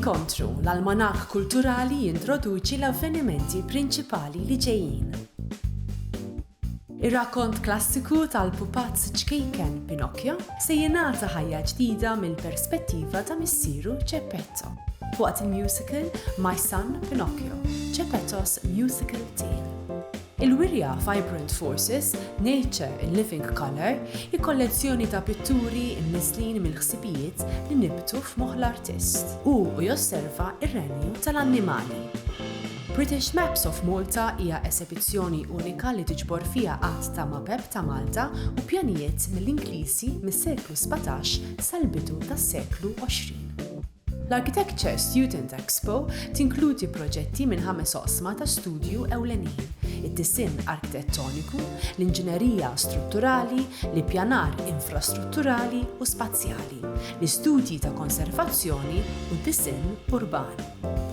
Inkontru, l-almanakk kulturali jintroduċi l-avvenimenti prinċipali li ġejjin. Ir-rakont klassiku tal-pupazz ċkejken Pinocchio se jingħata ħajja ġdida mill-perspettiva ta' missieru Geppetto. Waqt il-musical My Son Pinocchio, Geppetto's Musical Tale. Il-wirja Vibrant Forces, Nature in Living Color, kollezzjoni ta' pitturi imniżlin mill-ħsibijiet li nibtu f'moħħ l-artist u josserva ir-renju tal-annimali. British Maps of Malta hija esibizzjoni unika li tiġbor fiha qatt ta' mapep ta' Malta u pjanijiet mill-Ingliżi mis-seklu 17 sal-bidu tas-seklu 20. L-Architecture Student Expo tinkludi proġetti minn 5 oqsma ta' studju ewlenin: id-disinn arkitettoniku, l-inġinerija strutturali, l-ippjanar infrastrutturali u spazjali, l-istudji ta' konservazzjoni u d-disinn urban.